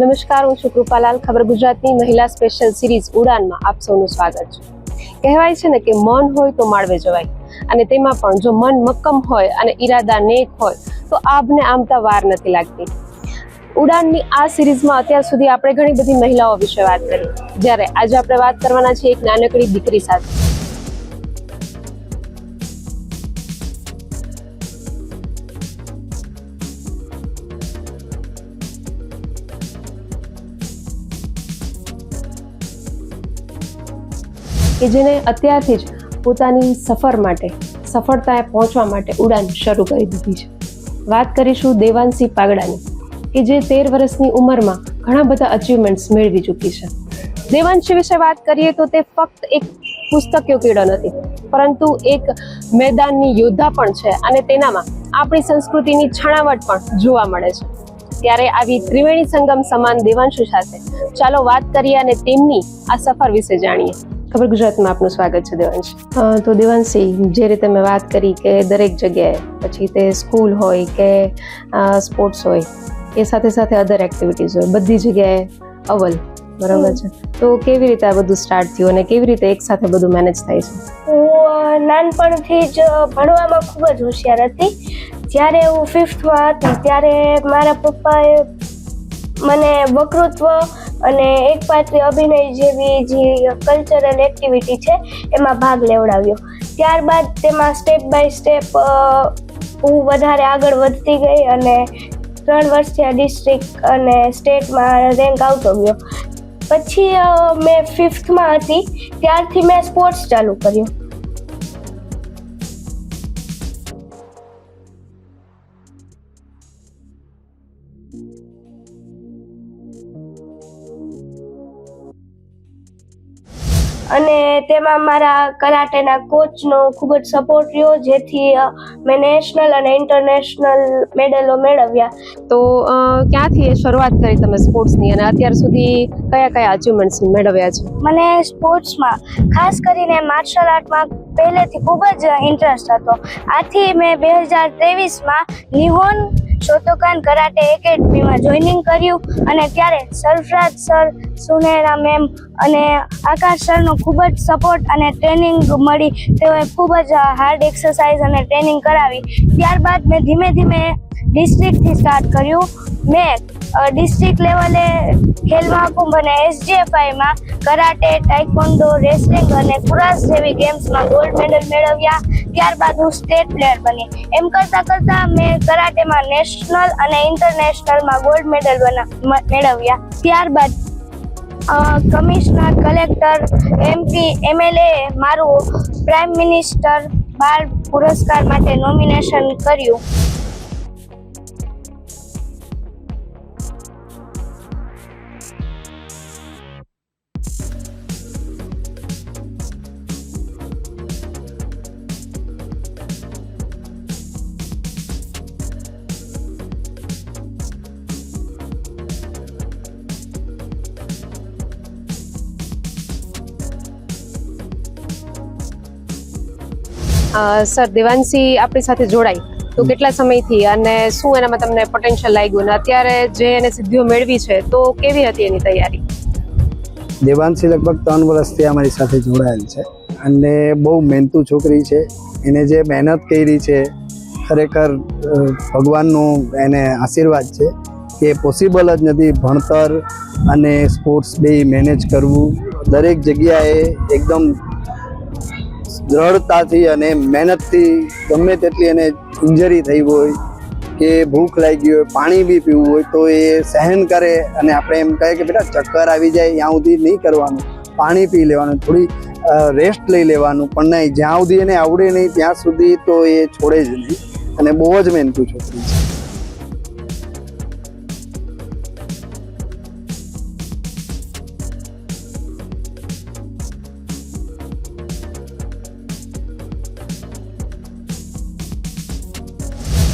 નમસ્કાર, હું છું કૃપાલાલ. ખબર ગુજરાતની મહિલા સ્પેશિયલ સિરીઝ ઉડાનમાં આપ સૌનું સ્વાગત છે. કહેવાય છે ને કે મન હોય તો માળવે જવાય, અને તેમાં પણ જો મન મક્કમ હોય અને ઈરાદા નેક હોય તો આબને આમતા વાર નથી લાગતી. ઉડાનની આ સિરીઝમાં અત્યાર સુધી આપણે ઘણી બધી મહિલાઓ વિશે વાત કરી, જ્યારે આજે આપણે વાત કરવાના છીએ એક નાનકડી દીકરી સાથે. કે જેને અત્યારથી જ પોતાની સફર માટે, સફળતાએ પહોંચવા માટે ઉડાન શરૂ કરી દીધી છે. વાત કરીશું દેવાંશી પાગડાની, કે જે 13 વર્ષની ઉંમરમાં ઘણા બધા અચીવમેન્ટ્સ મેળવી ચૂકી છે. દેવાંશી વિશે વાત કરીએ તો તે ફક્ત એક પુસ્તકીય કીડો નથી, પરંતુ એક મેદાનની યોદ્ધા પણ છે, અને તેનામાં આપણી સંસ્કૃતિની છણાવટ પણ જોવા મળે છે. ત્યારે આવી ત્રિવેણી સંગમ સમાન દેવાંશી સાથે ચાલો વાત કરીએ અને તેમની આ સફર વિશે જાણીએ. ખબર ગુજરાતમાં આપનું સ્વાગત છે દેવાંશી. તો દેવાંશી, જે રીતે મેં વાત કરી કે દરેક જગ્યાએ, પછી તે સ્કૂલ હોય કે સ્પોર્ટ્સ હોય એ સાથે સાથે અધર એક્ટિવિટીઝ હોય, બધી જગ્યાએ અવ્વલ, બરાબર છે. તો કેવી રીતે આ બધું સ્ટાર્ટ થયું અને કેવી રીતે એક સાથે બધું મેનેજ થાય છે? હું નાનપણથી જ ભણવામાં ખૂબ જ હોશિયાર હતી. જ્યારે હું 5th હતી ત્યારે મારા પપ્પાએ મને વક્તૃત્વ અને એકપાત્રી અભિનય જેવી જે કલ્ચરલ એક્ટિવિટી છે એમાં ભાગ લેવડાવ્યો. ત્યારબાદ તેમાં સ્ટેપ બાય સ્ટેપ હું વધારે આગળ વધતી ગઈ અને 3 વર્ષથી આ ડિસ્ટ્રિક્ટ અને સ્ટેટમાં રેન્ક આવતો ગયો. પછી મેં 5th હતી ત્યારથી મેં સ્પોર્ટ્સ ચાલુ કર્યું. અને તેમાં મારા કરાટેના કોચનો ખૂબ જ સપોર્ટ રહ્યો, જેથી મેં નેશનલ અને ઇન્ટરનેશનલ મેડલો મેળવ્યા. તો ક્યાંથી એ શરૂઆત કરી તમે સ્પોર્ટ્સની, અને અત્યાર સુધી કયા કયા અચીવમેન્ટ્સ મેળવ્યા છે? મને સ્પોર્ટ્સમાં, ખાસ કરીને માર્શલ આર્ટમાં પહેલેથી ખૂબ જ ઇન્ટરેસ્ટ હતો. આથી મેં 2023માં નિહોન શોતોકાન કરાટે એકેડમીમાં જોઈનિંગ કર્યું, અને ત્યારે સરફરાજ સર, સુનેરા મેમ અને આકાશ સરનો ખૂબ જ સપોર્ટ અને ટ્રેનિંગ મળી. તેઓએ ખૂબ જ હાર્ડ એક્સરસાઇઝ અને ટ્રેનિંગ કરાવી. ત્યારબાદ મેં ધીમે ધીમે ડિસ્ટ્રિક્ટથી સ્ટાર્ટ કર્યું. મેં ડિસ્ટ્રિક્ટ લેવલે ખેલ મહાકુંભ અને SGFIમાં કરાટે, ટાઇક્વોન્ડો, રેસલિંગ અને કુરાશ જેવી ગેમ્સમાં ગોલ્ડ મેડલ મેળવ્યા. ત્યારબાદ હું સ્ટેટ પ્લેયર બની. એમ કરતાં મેં કરાટેમાં નેશનલ અને ઇન્ટરનેશનલમાં ગોલ્ડ મેડલ મેળવ્યા. ત્યારબાદ કમિશનર, કલેક્ટર, MP, MLA મારું પ્રાઇમ મિનિસ્ટર બાળ પુરસ્કાર માટે નોમિનેશન કર્યું. સર, દેવાંશી આપણી સાથે જોડાઈ તો કેટલા સમયથી, અને શું એનામાં તમને પોટેન્શિયલ લાગ્યું, અને અત્યારે જે એને સિદ્ધિઓ મેળવી છે તો કેવી હતી એની તૈયારી? દેવાંશી લગભગ 3 વર્ષથી અમારી સાથે જોડાયેલ છે, અને બહુ મહેનતુ છોકરી છે. એને જે મહેનત કરી છે, ખરેખર ભગવાનનો એને આશીર્વાદ છે કે પોસિબલ જ નથી ભણતર અને સ્પોર્ટ્સ બે મેનેજ કરવું. દરેક જગ્યાએ એકદમ દ્રઢતાથી અને મહેનતથી, ગમે તેટલી એને ઇન્જરી થઈ હોય કે ભૂખ લાગી હોય, પાણી બી પીવું હોય તો એ સહન કરે. અને આપણે એમ કહે કે બેટા ચક્કર આવી જાય ત્યાં સુધી નહીં કરવાનું, પાણી પી લેવાનું, થોડી રેસ્ટ લઈ લેવાનું, પણ નહીં, જ્યાં સુધી એને આવડે નહીં ત્યાં સુધી તો એ છોડે જ નહીં. અને બહુ જ મહેનતુ છોકરી છે.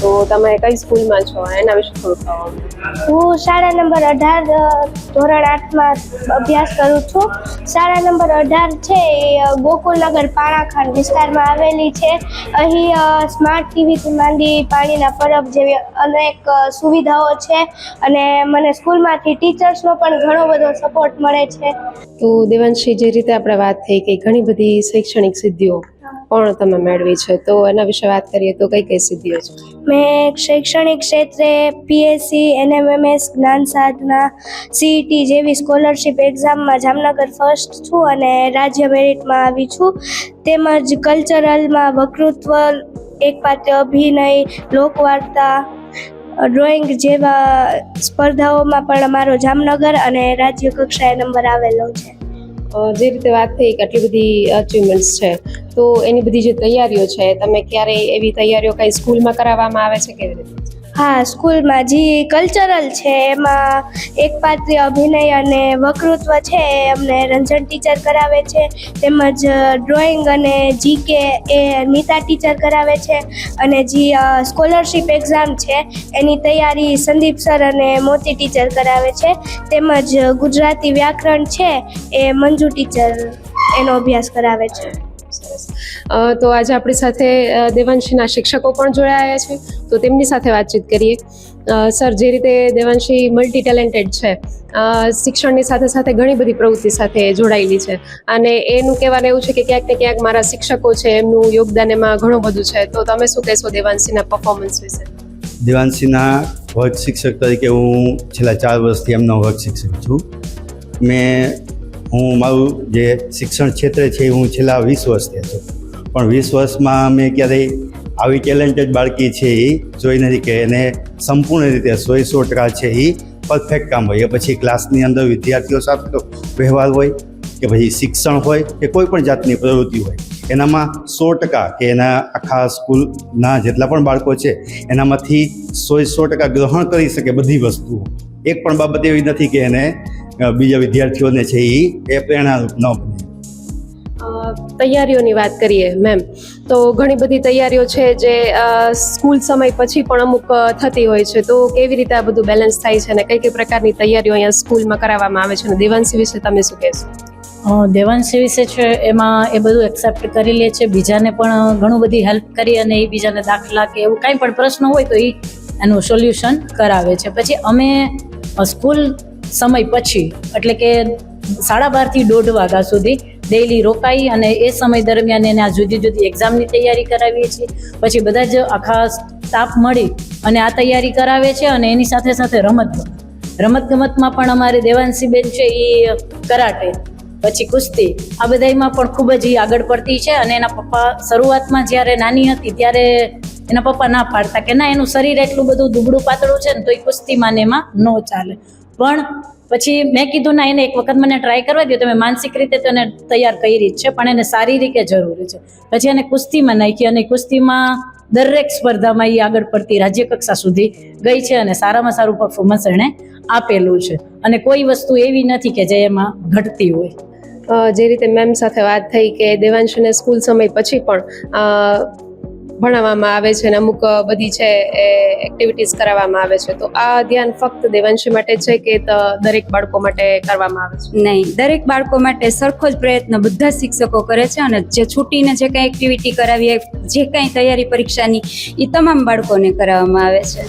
તો તમે કઈ સ્કૂલમાં છો એના વિશે થોડું કહો. હું શાળા નંબર 18 ધોરણ 8માં અભ્યાસ કરું છું. શાળા નંબર 18 છે એ ગોકુલનગર પાણાખાંડ વિસ્તારમાં આવેલી છે. અહીં સ્માર્ટ ટીવીથી માંડી પાણીના પરબ જેવી અનેક સુવિધાઓ છે અને મને સ્કૂલમાંથી ટીચર્સનો પણ ઘણો બધો સપોર્ટ મળે છે. તો દેવાંશી, જે રીતે આપણે વાત થઈ કે ઘણી બધી શૈક્ષણિક સિદ્ધિઓ પણ તમે મેળવી છે, તો એના વિશે વાત કરીએ તો કઈ કઈ સિદ્ધિઓ છે? મેં શૈક્ષણિક ક્ષેત્રે પીએસસી, NMMS, જ્ઞાન સાધના, CET જેવી સ્કોલરશિપ એક્ઝામમાં જામનગર ફર્સ્ટ છું અને રાજ્ય મેરિટમાં આવી છું. તેમજ કલ્ચરલમાં વક્તૃત્વ, એકપાત્ર અભિનય, લોકવાર્તા, ડ્રોઈંગ જેવા સ્પર્ધાઓમાં પણ મારો જામનગર અને રાજ્ય કક્ષાએ નંબર આવેલો છે. જે રીતે વાત થઈ કે આટલી બધી અચીવમેન્ટ્સ છે, તો એની બધી જે તૈયારીઓ છે, તમે ક્યારેય એવી તૈયારીઓ કઈ સ્કૂલમાં કરાવવામાં આવે છે, કેવી રીતે? હા, સ્કૂલમાં જે કલ્ચરલ છે એમાં એકપાત્રીય અભિનય અને વક્તૃત્વ છે એ અમને રંજન ટીચર કરાવે છે. તેમજ ડ્રોઈંગ અને જીકે એ નીતા ટીચર કરાવે છે અને જે સ્કોલરશિપ એક્ઝામ છે એની તૈયારી સંદીપ સર અને મોતી ટીચર કરાવે છે. તેમજ ગુજરાતી વ્યાકરણ છે એ મંજુ ટીચર એનો અભ્યાસ કરાવે છે. તો આજે આપણી સાથે દેવાંશીના શિક્ષકો પણ જોડાયા છે, તો તેમની સાથે વાતચીત કરીએ. સર, જે રીતે દેવાંશી મલ્ટી ટેલેન્ટેડ છે, શિક્ષણની સાથે સાથે ઘણી બધી પ્રવૃત્તિ સાથે જોડાયેલી છે અને એનું કહેવાનું એવું છે કે ક્યાંક ને ક્યાંક મારા શિક્ષકો છે એમનું યોગદાન એમાં ઘણું બધું છે, તો તમે શું કહેશો દેવાંશીના પરફોર્મન્સ વિશે? દેવાંશીના વર્ગ શિક્ષક તરીકે હું છેલ્લા 4 વર્ષથી એમનો વર્ગ શિક્ષક છું. હું મારું જે શિક્ષણ ક્ષેત્રે છે હું છેલ્લા 20 વર્ષથી છું, પણ 20 વર્ષમાં મેં ક્યારેય આવી ટેલેન્ટેડ બાળકી છે એ જોઈ નથી કે એને સંપૂર્ણ રીતે 100% છે એ પરફેક્ટ કામ હોય. એ પછી ક્લાસની અંદર વિદ્યાર્થીઓ સાથેનો વ્યવહાર હોય કે પછી શિક્ષણ હોય કે કોઈ પણ જાતની પ્રવૃત્તિ હોય, એનામાં 100% કે એના આખા સ્કૂલના જેટલા પણ બાળકો છે એનામાંથી 100% ગ્રહણ કરી શકે બધી વસ્તુઓ. એક પણ બાબત એવી નથી કે એને બીજા વિદ્યાર્થીઓને છે એ પ્રેરણારૂપ ન બને. તૈયારીઓની વાત કરીએ મેમ, તો ઘણી બધી તૈયારીઓ છે જે સ્કૂલ સમય પછી પણ અમુક થતી હોય છે, તો કેવી રીતે આ બધું બેલેન્સ થાય છે અને કઈ કઈ પ્રકારની તૈયારીઓ અહીંયા સ્કૂલમાં કરાવવામાં આવે છે? અને દેવાંશી વિશે તમે શું કહેશો? દેવાંશી વિશે છે એમાં એ બધું એક્સેપ્ટ કરી લે છે, બીજાને પણ ઘણું બધી હેલ્પ કરી અને એ બીજાને દાખલા કે એવું કાંઈ પણ પ્રશ્ન હોય તો એ એનું સોલ્યુશન કરાવે છે. પછી અમે સ્કૂલ સમય પછી એટલે કે 12:30 થી 1:30 વાગ્યા સુધી ડેઈલી રોકાઈ અને એ સમય દરમિયાન એને આ જુદી જુદી એક્ઝામની તૈયારી કરાવીએ છીએ. પછી બધા જ આખા સ્ટાફ મળી અને આ તૈયારી કરાવે છે અને એની સાથે સાથે રમતગમતમાં પણ અમારે દેવાંશીબેન છે એ કરાટે, પછી કુસ્તી, આ બધામાં પણ ખૂબ જ આગળ પડતી છે. અને એના પપ્પા શરૂઆતમાં જ્યારે નાની હતી ત્યારે એના પપ્પા ના પાડતા કે ના, એનું શરીર એટલું બધું દુબળું પાતળું છે ને તો એ કુસ્તીમાં ને એમાં ન ચાલે. પણ પછી મેં કીધું ના, એને એક વખત મને ટ્રાય કરવા દો. તમે માનસિક રીતે તો એને તૈયાર કરી જ છે પણ એને શારીરિક જરૂરી છે. પછી એને કુસ્તીમાં નાખી અને કુસ્તીમાં દરેક સ્પર્ધામાં એ આગળ પડતી રાજ્ય કક્ષા સુધી ગઈ છે અને સારામાં સારું પરફોર્મન્સ એણે આપેલું છે અને કોઈ વસ્તુ એવી નથી કે જે એમાં ઘટતી હોય. જે રીતે મેમ સાથે વાત થઈ કે દેવાંશીને સ્કૂલ સમય પછી પણ ભણાવવામાં આવે છે અને અમુક બધી છે એ એક્ટિવિટીઝ કરાવવામાં આવે છે, તો આ ધ્યાન ફક્ત દેવાંશી માટે છે કે દરેક બાળકો માટે કરવામાં આવે છે? નહીં, દરેક બાળકો માટે સરખો જ પ્રયત્ન બધા શિક્ષકો કરે છે અને જે છૂટીને જે કંઈ એક્ટિવિટી કરાવીએ, જે કંઈ તૈયારી પરીક્ષાની, એ તમામ બાળકોને કરાવવામાં આવે છે.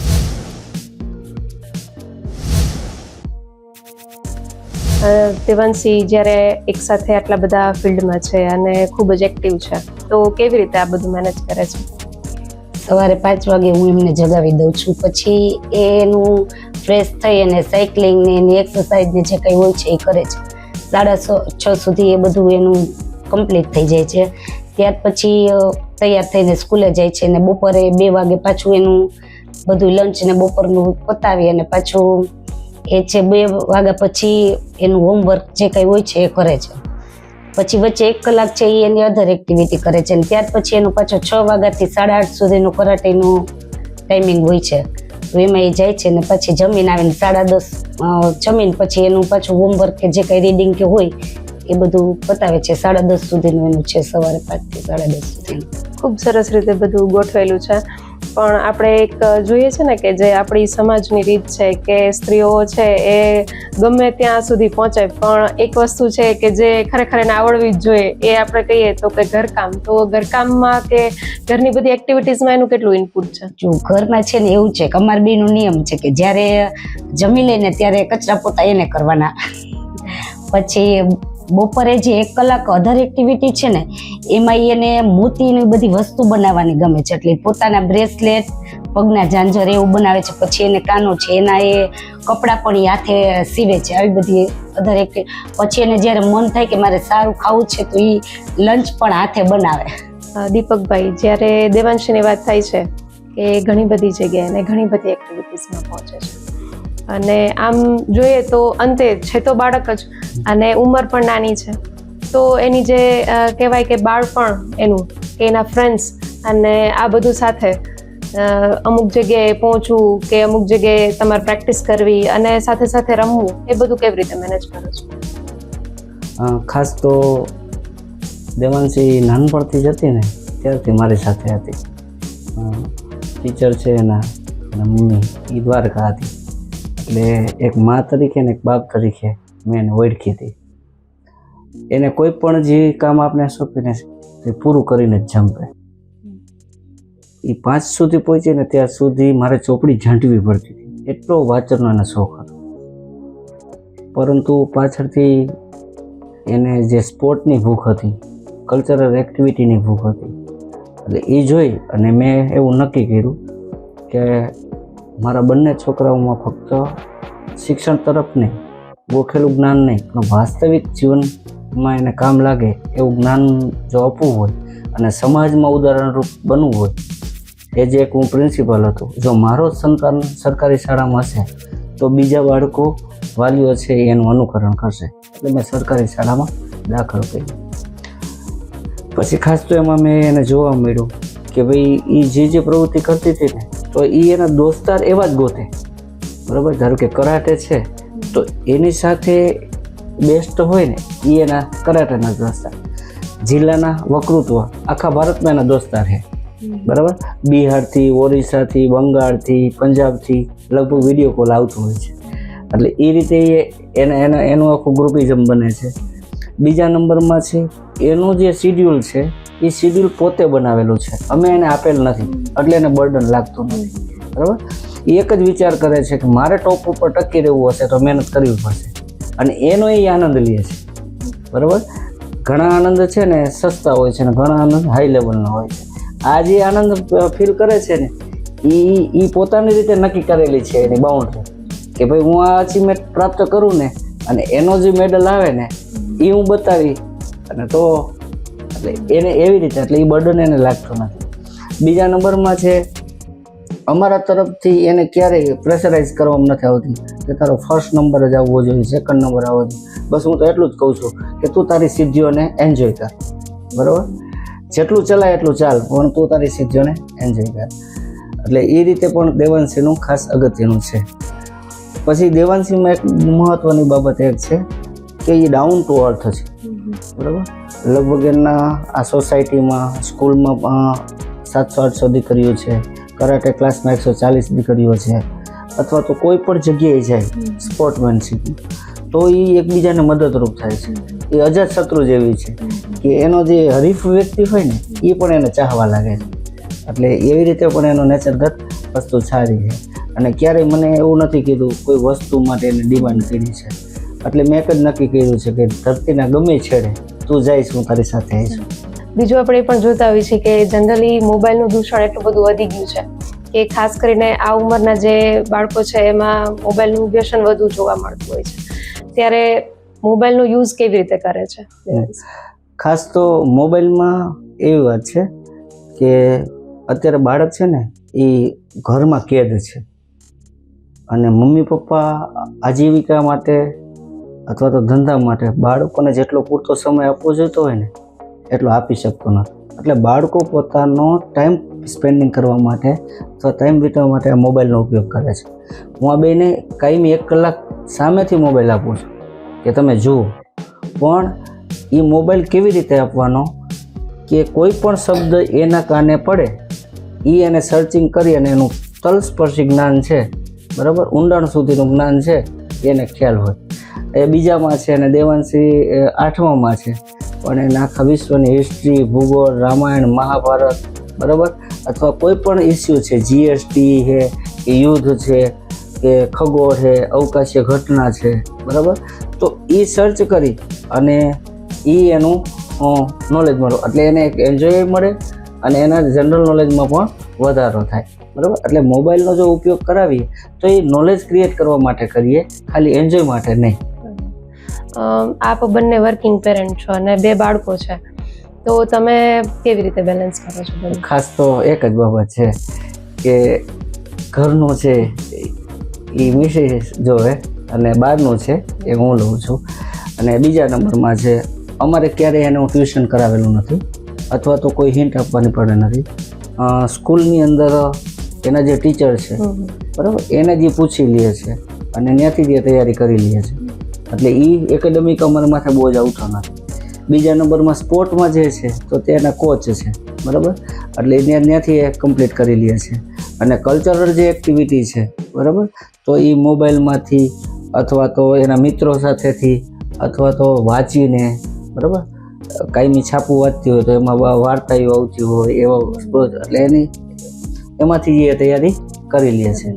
દેવાંશી જ્યારે એક સાથે આટલા બધા ફિલ્ડમાં છે અને ખૂબ જ એક્ટિવ છે, તો કેવી રીતે આ બધું મેનેજ કરે છે? સવારે 5 વાગે હું એમને જગાવી દઉં છું, પછી એનું ફ્રેશ થઈ અને સાયકલિંગ ને એની એક્સરસાઇઝ ને જે કંઈ હોય છે એ કરે છે. 6:30 સુધી એ બધું એનું કમ્પ્લીટ થઈ જાય છે. ત્યાર પછી તૈયાર થઈને સ્કૂલે જાય છે અને બપોરે 2 વાગે પાછું એનું બધું લંચ ને બપોરનું પતાવી અને પાછું એ છે 2 વાગ્યા પછી એનું હોમવર્ક જે કંઈ હોય છે એ કરે છે. પછી વચ્ચે 1 કલાક છે એ એની અધર એક્ટિવિટી કરે છે અને ત્યાર પછી એનું પાછો 6 વાગ્યાથી 8:30 સુધીનું કરાટેનું ટાઈમિંગ હોય છે, તો એમાં એ જાય છે અને પછી જમીને આવીને 10:30 જમીન પછી એનું પાછું હોમવર્ક કે જે કંઈ રીડિંગ કે હોય એ બધું પતાવે છે. 10:30 સુધીનું એનું છે, સવારે 5 થી 10:30 સુધીનું. ખૂબ સરસ રીતે બધું ગોઠવેલું છે. પણ આપણે એક જોઈએ છે ને કે જે આપણી સમાજની રીત છે કે સ્ત્રીઓ છે એ ગમે ત્યાં સુધી પહોંચે, પણ એક વસ્તુ છે કે જે ખરેખર એને આવડવી જ જોઈએ, એ આપણે કહીએ તો કે ઘરકામ. તો ઘરકામમાં કે ઘરની બધી એક્ટિવિટીઝમાં એનું કેટલું ઇનપુટ છે? જો ઘરમાં છે ને એવું છે કે અમાર બેનો નિયમ છે કે જ્યારે જમી લઈને ત્યારે કચરા પોતા એને કરવાના. પછી બપોરે જે 1 કલાક અધર એક્ટિવિટી છે ને એમાં એને મોતીની બધી વસ્તુ બનાવવાની ગમે છે. એટલે પોતાના બ્રેસલેટ, પગના ઝાંઝર એવું બનાવે છે. પછી એને કાનો છે એના એ કપડાં પણ એ હાથે સીવે છે. આવી બધી અધર એક્ટિવિટી. પછી એને જ્યારે મન થાય કે મારે સારું ખાવું છે તો એ લંચ પણ હાથે બનાવે. દીપકભાઈ, જ્યારે દેવાંશીની વાત થાય છે કે ઘણી બધી જગ્યાએ અને ઘણી બધી એક્ટિવિટીઝમાં પહોંચે છે, અને આમ જોઈએ તો અંતે છે તો બાળક જ, અને ઉંમર પણ નાની છે, તો એની જે કહેવાય કે બાળપણ એનું કે એના ફ્રેન્ડ્સ અને આ બધું સાથે અમુક જગ્યાએ પહોંચવું કે અમુક જગ્યાએ તમારે પ્રેક્ટિસ કરવી અને સાથે સાથે રમવું, એ બધું કેવી રીતે મેનેજ કરો છો? ખાસ તો દેવાંશી નાનપણથી જ હતી ને ત્યારથી મારી સાથે હતી. ટીચર છે એના અને મમ્મી એ દ્વારકા હતી, એટલે એક મા તરીકે ને એક બાપ તરીકે મેં એને ઓળખી હતી. એને કોઈ પણ જે કામ આપણે સોંપીને તે પૂરું કરીને જ જંપે. એ 5 સુધી પહોંચી ને ત્યાં સુધી મારે ચોપડી ઝાંટવી પડતી હતી, એટલો વાંચનનો એને શોખ હતો. પરંતુ પાછળથી એને જે સ્પોર્ટની ભૂખ હતી, કલ્ચરલ એક્ટિવિટીની ભૂખ હતી, એટલે એ જોઈ અને મેં એવું નક્કી કર્યું કે મારા બંને છોકરાઓમાં ફક્ત શિક્ષણ તરફ નહીં, ગોખેલું જ્ઞાન નહીં, પણ વાસ્તવિક જીવનમાં એને કામ લાગે એવું જ્ઞાન જો આપવું હોય અને સમાજમાં ઉદાહરણરૂપ બનવું હોય, એ જે એક હું પ્રિન્સિપલ હતો. જો મારો સંતાન સરકારી શાળામાં હશે તો બીજા બાળકો, વાલીઓ છે એ એનું અનુકરણ કરશે. એટલે મેં સરકારી શાળામાં દાખલ કર્યો. પછી ખાસ તો એમાં મેં એને જોવા મળ્યું કે ભાઈ એ જે પ્રવૃત્તિ કરતી હતી ને તો એ એના દોસ્તાર એવા જ ગોતે. બરાબર, ધારો કે કરાટે છે તો એની સાથે બેસ્ટ હોય ને એ એના કરાટેના દોસ્તાર. જિલ્લાના વકૃત્વ આખા ભારતમાં એના દોસ્તાર છે. બરાબર, બિહારથી, ઓરિસ્સાથી, બંગાળથી, પંજાબથી લગભગ વિડીયો કોલ આવતો હોય છે. એટલે એ રીતે એનું આખું ગ્રુપિઝમ બને છે. બીજા નંબરમાં છે એનું જે શિડ્યુલ છે એ શિડ્યુલ પોતે બનાવેલું છે, અમે એને આપેલ નથી, એટલે એને બર્ડન લાગતું નથી. બરાબર, એ એક જ વિચાર કરે છે કે મારે ટોપ ઉપર ટકી રહેવું હશે તો મહેનત કરવી પડશે, અને એનો એ આનંદ લે છે. બરાબર, ઘણા આનંદ છે ને સસ્તા હોય છે ને ઘણા આનંદ હાઈ લેવલના હોય છે. આ જે આનંદ ફીલ કરે છે ને એ પોતાની રીતે નક્કી કરેલી છે એની બાઉન્ડ્રી, કે ભાઈ હું આ અચીવમેન્ટ પ્રાપ્ત કરું ને અને એનો જે મેડલ આવે ને એ હું બતાવી, અને તો એટલે એને એવી રીતે, એટલે એ બર્ડન એને લાગતું નથી. બીજા નંબરમાં છે અમારા તરફથી એને ક્યારેય પ્રેશરાઇઝ કરવામાં નથી આવતી કે તારો ફર્સ્ટ નંબર જ આવવો જોઈએ, સેકન્ડ નંબર આવવો જોઈએ. બસ હું તો એટલું જ કહું છું કે તું તારી સિદ્ધિઓને એન્જોય કર. બરાબર, જેટલું ચલાય એટલું ચાલ, પણ તું તારી સિદ્ધિઓને એન્જોય કર. એટલે એ રીતે પણ દેવાંશીનું ખાસ અગત્યનું છે. પછી દેવાંશીમાં એક મહત્વની બાબત એક છે કે એ ડાઉન ટુ અર્થ છે. બરાબર, લગભગ એના આ સોસાયટીમાં, સ્કૂલમાં 700-800 દીકરીઓ છે, કરાટે ક્લાસમાં 140 દીકરીઓ છે, અથવા તો કોઈ પણ જગ્યાએ જાય સ્પોર્ટમેનશીપ, તો એ એકબીજાને મદદરૂપ થાય છે. એ અજાત શત્રુ જેવી છે કે એનો જે હરીફ વ્યક્તિ હોય ને એ પણ એને ચાહવા લાગે છે. એટલે એવી રીતે પણ એનો નેચરગત વસ્તુ સારી છે. અને ક્યારેય મને એવું નથી કીધું કોઈ વસ્તુ માટે એને ડિમાન્ડ કરી છે. એટલે મેં એક જ નક્કી કર્યું છે કે ધરતીના ગમે છેડે તું જઈશ, હું તારી સાથે આવીશ. બીજું આપણે એ પણ જોતા હોઈએ છીએ કે જનરલી મોબાઈલનું દૂષણ એટલું બધું વધી ગયું છે કે ખાસ કરીને આ ઉંમરના જે બાળકો છે એમાં મોબાઈલનું વ્યસન વધુ જોવા મળતું હોય છે. ત્યારે મોબાઈલનો યુઝ કેવી રીતે કરે છે? ખાસ તો મોબાઈલમાં એવી વાત છે કે અત્યારે બાળક છે ને એ ઘરમાં કેદ છે, અને મમ્મી પપ્પા આજીવિકા માટે અથવા તો ધંધા માટે બાળકોને જેટલો પૂરતો સમય આપવો જોઈતો હોય ને એટલો આપી શકતો નથી. એટલે બાળકો પોતાનો ટાઈમ સ્પેન્ડિંગ કરવા માટે અથવા ટાઈમ વિતાવવા માટે આ મોબાઈલનો ઉપયોગ કરે છે. હું આ બેને કાયમી 1 કલાક સામેથી મોબાઈલ આપું છું કે તમે જુઓ, પણ એ મોબાઈલ કેવી રીતે આપવાનો કે કોઈ પણ શબ્દ એના કાને પડે એ એને સર્ચિંગ કરી અને એનું તલસ્પર્શી જ્ઞાન છે, બરાબર, ઊંડાણ સુધીનું જ્ઞાન છે એને ખ્યાલ હોય. એ બીજામાં છે અને દેવાંશી 8મામાં છે, પણ એને આખા વિશ્વની હિસ્ટ્રી, ભૂગોળ, રામાયણ, મહાભારત, બરાબર, અથવા કોઈ પણ ઇસ્યુ છે, જીએસટી છે કે યુદ્ધ છે કે ખગોળ છે, અવકાશીય ઘટના છે, બરાબર, તો એ સર્ચ કરી અને એ એનું નોલેજ મળે, એટલે એને એક એન્જોય મળે અને એના જનરલ નોલેજમાં પણ વધારો થાય, બરાબર. એટલે મોબાઈલનો જો ઉપયોગ કરાવીએ તો એ નોલેજ ક્રિએટ કરવા માટે કરીએ, ખાલી એન્જોય માટે નહીં. આપ બંને વર્કિંગ પેરેન્ટ છો અને 2 બાળકો છે, તો તમે કેવી રીતે બેલેન્સ કરો છો બધું? ખાસ તો એક જ બાબત છે કે ઘરનું છે એ મિસિસ જોવે અને બહારનું છે એ હું લઉં છું. અને બીજા નંબરમાં છે અમારે ક્યારેય એને હું ટ્યુશન કરાવેલું નથી અથવા તો કોઈ હિન્ટ આપવાની પડે નથી. સ્કૂલની અંદર એના જે ટીચર છે, બરાબર, એને જે પૂછી લે છે અને ત્યાંથી જે તૈયારી કરી લે છે, એટલે એ એકેડેમિક અમારા માથે બોજ આવતો નથી. બીજા નંબરમાં સ્પોર્ટમાં જે છે તો તે એના કોચ છે, બરાબર, એટલે ત્યાંથી એ કમ્પ્લીટ કરી લે છે. અને કલ્ચરલ જે એક્ટિવિટી છે, બરાબર, તો એ મોબાઈલમાંથી અથવા તો એના મિત્રો સાથેથી અથવા તો વાંચીને, બરાબર, કાયમી છાપું વાંચતી હોય તો એમાં વાર્તાઓ આવતી હોય એવા, એટલે એમાંથી એ તૈયારી કરી લે છે.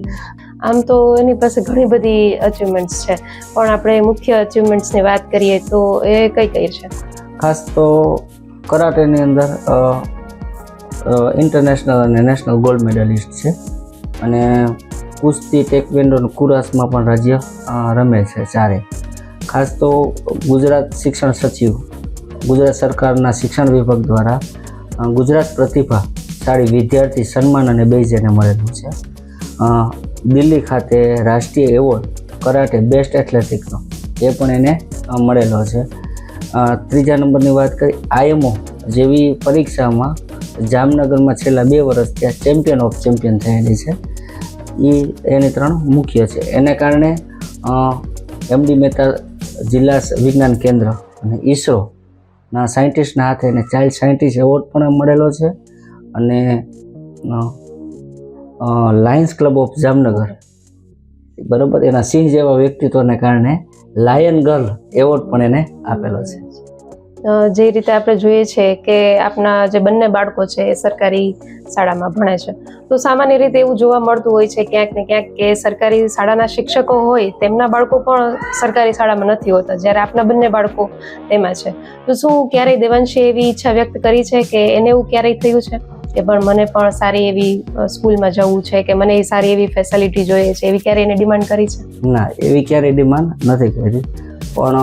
આમ તો એની પાસે ઘણી બધી અચીવમેન્ટ્સ છે, પણ આપણે મુખ્ય અચીવમેન્ટ્સની વાત કરીએ તો એ કઈ કઈ છે? ખાસ તો કરાટેની અંદર ઇન્ટરનેશનલ અને નેશનલ ગોલ્ડ મેડલિસ્ટ છે અને કુસ્તી, ટેકવેન્ડો, કુરાસમાં પણ રાજ્ય રમે છે 4. ખાસ તો ગુજરાત શિક્ષણ સચિવ, ગુજરાત સરકારના શિક્ષણ વિભાગ દ્વારા ગુજરાત પ્રતિભાશાળી વિદ્યાર્થી સન્માન અને બેઝ એને મળેલું છે. દિલ્હી ખાતે રાષ્ટ્રીય એવોર્ડ કરાટે બેસ્ટ એથ્લેટિકનો એ પણ એને મળેલો છે. 3જા નંબરની વાત કરી, IMO જેવી પરીક્ષામાં જામનગરમાં છેલ્લા 2 વર્ષ ત્યાં ચેમ્પિયન ઓફ ચેમ્પિયન થયેલી છે. એની 3 મુખ્ય છે. એને કારણે MD મહેતા જિલ્લા વિજ્ઞાન કેન્દ્ર અને ISROના સાયન્ટિસ્ટના હાથે એને ચાઇલ્ડ સાયન્ટિસ્ટ એવોર્ડ પણ મળેલો છે. અને લાયન્સ ક્લબ ઓફ જામનગર, બરાબર, એના સિંહ જેવા વ્યક્તિત્વને કારણે લાયન ગર્લ એવોર્ડ પણ એને આપેલો છે. જે રીતે આપણે જોઈએ છે કે આપના જે બંને બાળકો છે એ સરકારી શાળામાં ભણે છે, તો સામાન્ય રીતે એવું જોવા મળતું હોય છે ક્યાંક ને ક્યાંક કે સરકારી શાળાના શિક્ષકો હોય તેમના બાળકો પણ સરકારી શાળામાં નથી હોતા, જ્યારે આપના બંને બાળકો તેમાં છે. તો શું ક્યારેય દેવાંશીએ એવી ઈચ્છા વ્યક્ત કરી છે કે એને એવું ક્યારેય થયું છે કે પણ મને પણ સારી એવી સ્કૂલમાં જવું છે કે મને એ સારી એવી ફેસિલિટી જોઈએ છે, એવી ક્યારેય એને ડિમાન્ડ કરી છે? ના, એવી ક્યારેય ડિમાન્ડ નથી કરી, પણ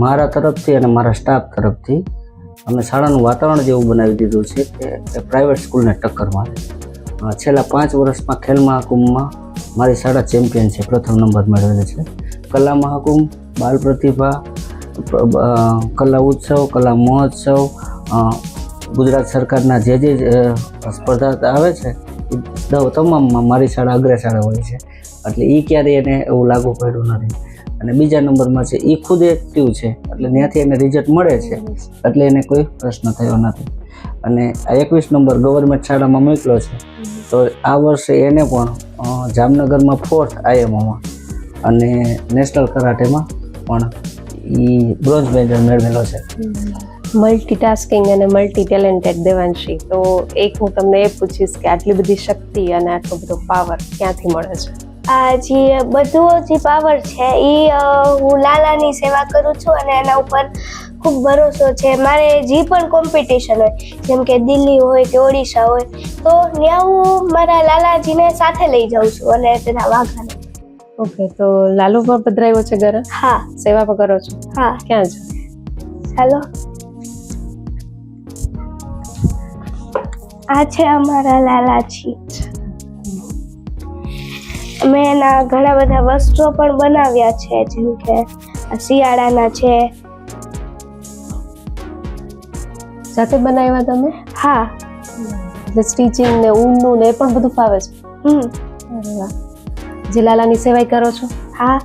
મારા તરફથી અને મારા સ્ટાફ તરફથી અમે શાળાનું વાતાવરણ જેવું બનાવી દીધું છે કે પ્રાઇવેટ સ્કૂલને ટક્કર મારે. છેલ્લા 5 વર્ષમાં ખેલ મહાકુંભમાં મારી શાળા ચેમ્પિયન છે, પ્રથમ નંબર મેળવેલો છે. કલા મહાકુંભ, બાલ પ્રતિભા, કલા ઉત્સવ, કલા મહોત્સવ, ગુજરાત સરકારના જે સ્પર્ધા આવે છે એ તમામમાં મારી શાળા અગ્રશાળા હોય છે, એટલે એ ક્યારેય એને એવું લાગુ પડ્યું નથી. અને બીજા નંબરમાં છે એ ખુદ એક્ટિવ છે, એટલે ત્યાંથી એને રિઝલ્ટ મળે છે, એટલે એને કોઈ પ્રશ્ન થયો નથી. અને આ 21 નંબર ગવર્મેન્ટ શાળામાં મોકલ્યો છે, તો આ વર્ષે એને પણ જામનગરમાં 4th IMOમાં અને નેશનલ કરાટેમાં પણ એ બ્રોન્ઝ મેડલ મેળવેલો છે. મલ્ટીટાસ્કિંગ અને મલ્ટી ટેલેન્ટેડ દેવાંશી, તો એક હું તમને એ પૂછીશ કે આટલી બધી શક્તિ અને આટલો બધો પાવર ક્યાંથી મળે છે? આ જે બધો જે પાવર છે એ હું લાલાની સેવા કરું છું અને એના ઉપર ખૂબ ભરોસો છે. મારે જે પણ કોમ્પિટિશન હોય, જેમ કે દિલ્હી હોય કે ઓડિશા હોય, તો ત્યાં હું મારા લાલાજીને સાથે લઈ જાઉં છું અને તેના વાઘાને. ઓકે, તો લાલુ પણ પધરાયો છે ઘરે? હા. સેવા પણ કરો છો? હા. ક્યાં છે? ચાલો, આ છે અમારા લાલાજી. અમે એના ઘણા બધા વસ્તુઓ પણ બનાવ્યા છે, જેમ કે આ શિયાળાના છે. જાતે બનાવ્યા તમે? હા. એટલે સ્ટિચિંગ ને ઊનનું ને એ પણ બધું ફાવે છે? અરે વાહ. જે લાલાની સેવાય કરો છો? હા.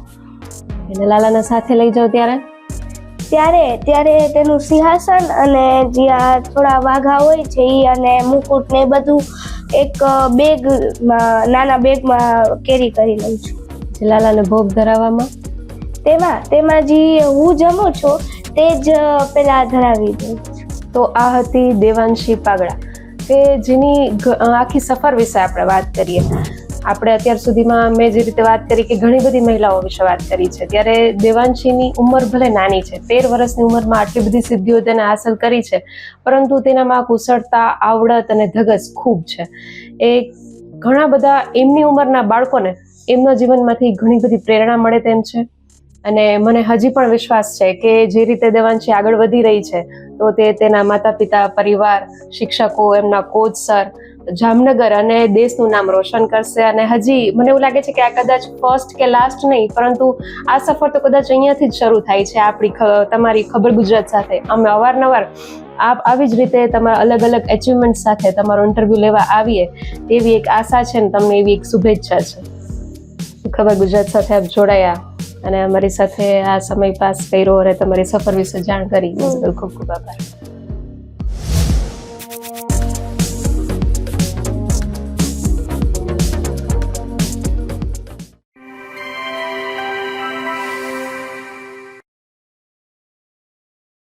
એને લાલાના સાથે લઈ જાઓ ત્યારે તેનું સિંહાસન અને જે આ થોડા વાઘા હોય છે એ અને મુકુટ ને બધું એક બેગમાં નાના બેગમાં કેરી કરી લઉં છું. જલાલાને ભોગ ધરાવવામાં તેમાં જે હું જમું છું તે જ પેલા ધરાવી દઉં છું. તો આ હતી દેવાંશી પાગડા કે જેની આખી સફર વિશે આપણે વાત કરીએ. આપણે અત્યાર સુધીમાં મેં જે રીતે વાત કરી કે ઘણી બધી મહિલાઓ વિશે વાત કરી છે, ત્યારે દેવાંશીની ઉંમર ભલે નાની છે, 13 વર્ષની ઉંમરમાં આટલી બધી સિદ્ધિઓ તેને હાંસલ કરી છે, પરંતુ તેનામાં કુશળતા, આવડત અને ધગશ ખૂબ છે. એ ઘણા બધા એમની ઉંમરના બાળકોને એમના જીવનમાંથી ઘણી બધી પ્રેરણા મળે તેમ છે. અને મને હજી પણ વિશ્વાસ છે કે જે રીતે દેવાંશી આગળ વધી રહી છે તો તે તેના માતા પિતા, પરિવાર, શિક્ષકો, એમના કોચ સર, જામનગર અને દેશનું નામ રોશન કરશે. અને હજી મને એવું લાગે છે કે આ કદાચ ફર્સ્ટ કે લાસ્ટ નહીં, પરંતુ આ સફર તો કદાચ અહીંયાથી જ શરૂ થાય છે તમારી ખબર ગુજરાત સાથે. અમે અવારનવાર આવી જ રીતે તમારા અલગ અલગ એચિવમેન્ટ સાથે તમારો ઇન્ટરવ્યૂ લેવા આવીએ તેવી એક આશા છે ને તમને એવી એક શુભેચ્છા છે. ખબર ગુજરાત સાથે આપ જોડાયા અને અમારી સાથે આ સમય પાસ કર્યો અને તમારી સફર વિશે જાણ કરી, ખૂબ ખૂબ આભાર.